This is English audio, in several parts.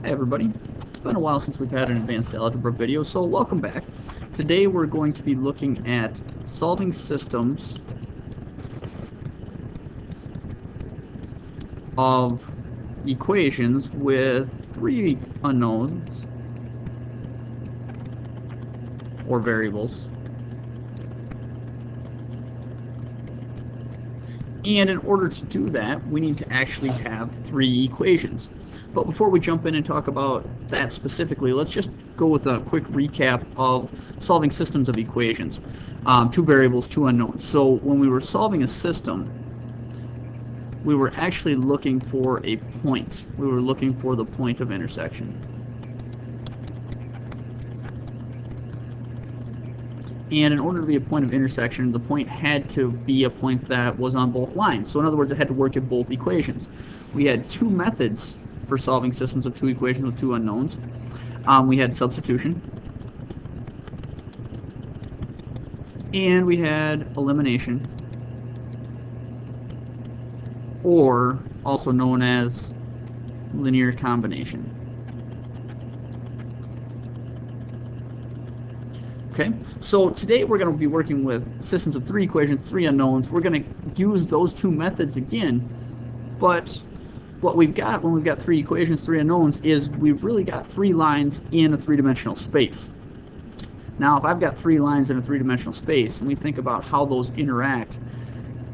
Hey everybody, it's been a while since we've had an advanced algebra video, so welcome back. Today we're going to be looking at solving systems of equations with three unknowns or variables. And in order to do that, we need to actually have three equations. But before we jump in and talk about that specifically, let's just go with a quick recap of solving systems of equations. Two variables, two unknowns. So when we were solving a system, we were actually looking for a point. We were looking for the point of intersection. And in order to be a point of intersection, the point had to be a point that was on both lines. So in other words, it had to work in both equations. We had two methods for solving systems of two equations with two unknowns. We had substitution, and we had elimination, or also known as linear combination. Okay, so today we're going to be working with systems of three equations, three unknowns. We're going to use those two methods again, but what we've got when we've got three equations, three unknowns, is we've really got three lines in a three-dimensional space. Now, if I've got three lines in a three-dimensional space, and we think about how those interact,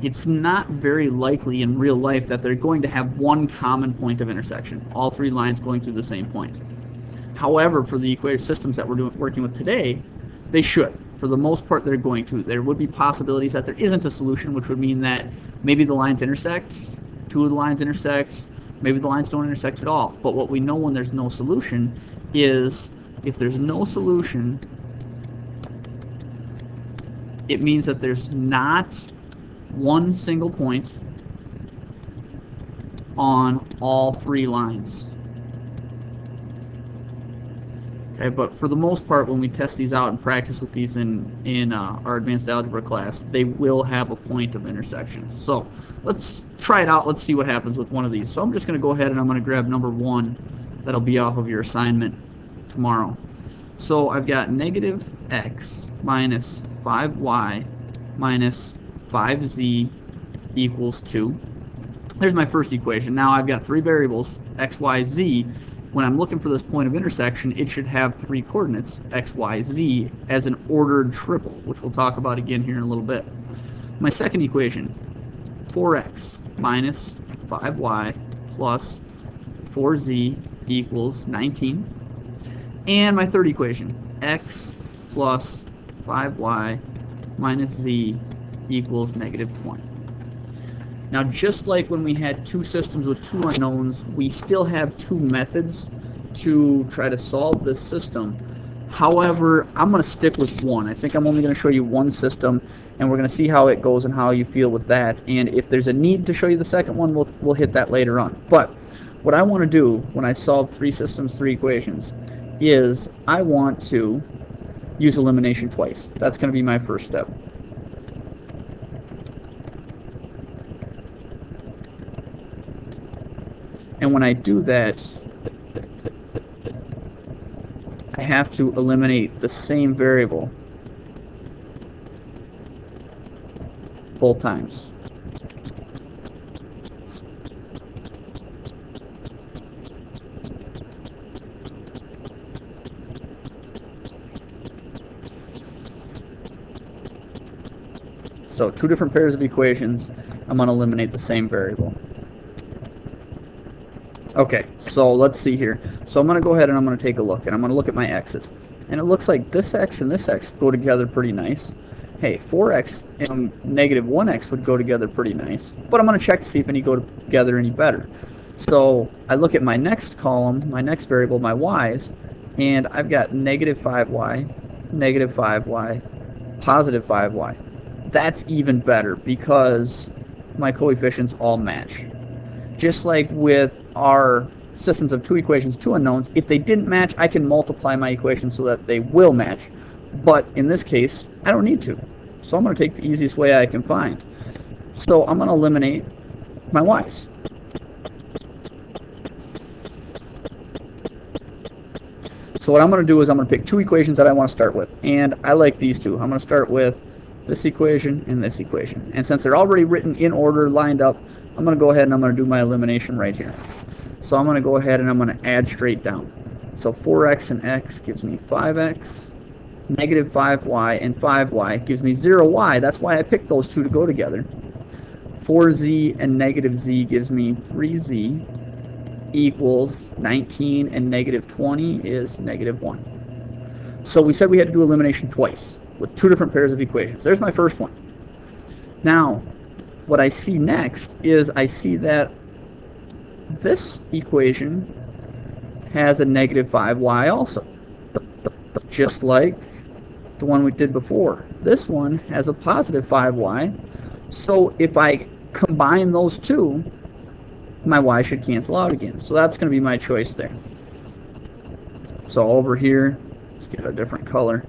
it's not very likely in real life that they're going to have one common point of intersection, all three lines going through the same point. However, for the equation systems that we're working with today, they should. For the most part, they're going to. There would be possibilities that there isn't a solution, which would mean that maybe the lines intersect, two of the lines intersect, maybe the lines don't intersect at all. But what we know when there's no solution is if there's no solution, it means that there's not one single point on all three lines. Okay, but for the most part, when we test these out and practice with these in our advanced algebra class, they will have a point of intersection. So let's try it out. Let's see what happens with one of these. So I'm just going to go ahead and I'm going to grab number 1. That'll be off of your assignment tomorrow. So I've got negative x minus 5y minus 5z equals 2. There's my first equation. Now I've got three variables, x, y, z. When I'm looking for this point of intersection, it should have three coordinates, x, y, z, as an ordered triple, which we'll talk about again here in a little bit. My second equation, 4x minus 5y plus 4z equals 19. And my third equation, x plus 5y minus z equals negative 20. Now, just like when we had two systems with two unknowns, we still have two methods to try to solve this system. However, I'm going to stick with one. I think I'm only going to show you one system, and we're going to see how it goes and how you feel with that. And if there's a need to show you the second one, we'll hit that later on. But what I want to do when I solve three systems, three equations, is I want to use elimination twice. That's going to be my first step. And when I do that, I have to eliminate the same variable both times. So two different pairs of equations, I'm going to eliminate the same variable. Okay, so let's see here. So I'm going to go ahead and I'm going to take a look, and I'm going to look at my x's. And it looks like this x and this x go together pretty nice. Hey, 4x and negative 1x would go together pretty nice. But I'm going to check to see if any go together any better. So I look at my next column, my next variable, my y's, and I've got negative 5y, positive 5y. That's even better because my coefficients all match. Just like with our systems of two equations, two unknowns, if they didn't match, I can multiply my equations so that they will match. But in this case, I don't need to. So I'm going to take the easiest way I can find. So I'm going to eliminate my y's. So what I'm going to do is I'm going to pick two equations that I want to start with. And I like these two. I'm going to start with this equation and this equation. And since they're already written in order, lined up, I'm going to go ahead and I'm going to do my elimination right here. So I'm going to go ahead and I'm going to add straight down. So 4x and x gives me 5x. Negative 5y and 5y gives me 0y. That's why I picked those two to go together. 4z and negative z gives me 3z equals 19, and negative 20 is negative 1. So we said we had to do elimination twice with two different pairs of equations. There's my first one. Now, what I see next is I see that this equation has a negative 5y also, just like the one we did before. This one has a positive 5y, so if I combine those two, my y should cancel out again. So that's going to be my choice there. So over here, let's get a different color.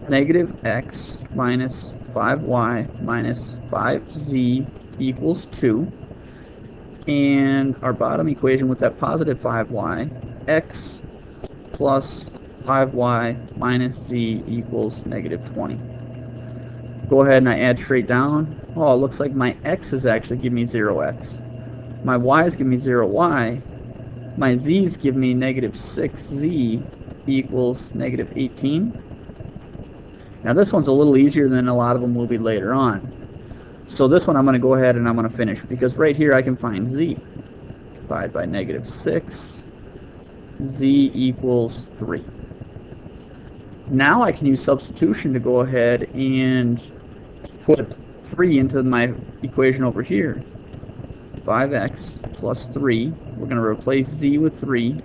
Negative x minus 5y minus 5z equals 2. And our bottom equation with that positive 5y, x plus 5y minus z equals negative 20. Go ahead and I add straight down. Oh, it looks like my x is actually giving me 0x. My y's give me 0y. My z's give me negative 6z equals negative 18. Now this one's a little easier than a lot of them will be later on. So this one I'm going to go ahead and I'm going to finish, because right here I can find z. Divide by negative 6. Z equals 3. Now I can use substitution to go ahead and put 3 into my equation over here. 5x plus 3. We're going to replace z with 3.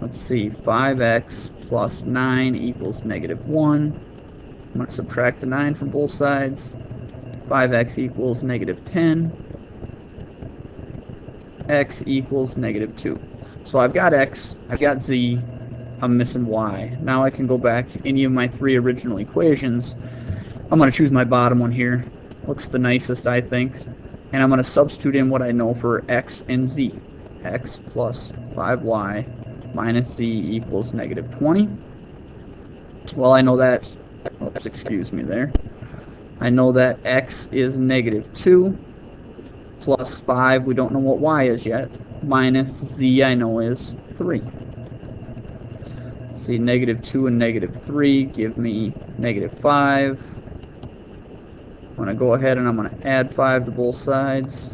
Let's see, 5x plus 9 equals negative 1. I'm going to subtract the 9 from both sides. 5x equals negative 10. X equals negative 2. So I've got x, I've got z, I'm missing y. Now I can go back to any of my three original equations. I'm going to choose my bottom one here. Looks the nicest, I think. And I'm going to substitute in what I know for x and z. X plus 5y minus z equals negative 20. Well, I know that, oops, excuse me there. I know that x is negative 2 plus 5, we don't know what y is yet, minus z I know is 3. Let's see, negative 2 and negative 3 give me negative 5. I'm going to go ahead and I'm going to add 5 to both sides.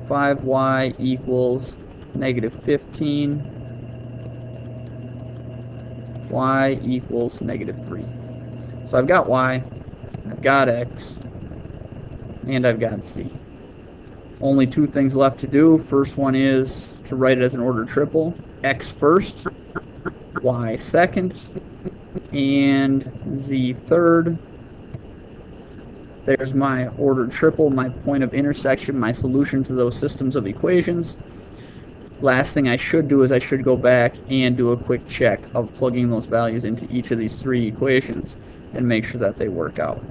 5y equals negative 15. Y equals negative 3. So I've got y, I've got x, and I've got z. Only two things left to do. First one is to write it as an ordered triple. X first, y second, and z third. There's my ordered triple, my point of intersection, my solution to those systems of equations. Last thing I should do is I should go back and do a quick check of plugging those values into each of these three equations and make sure that they work out.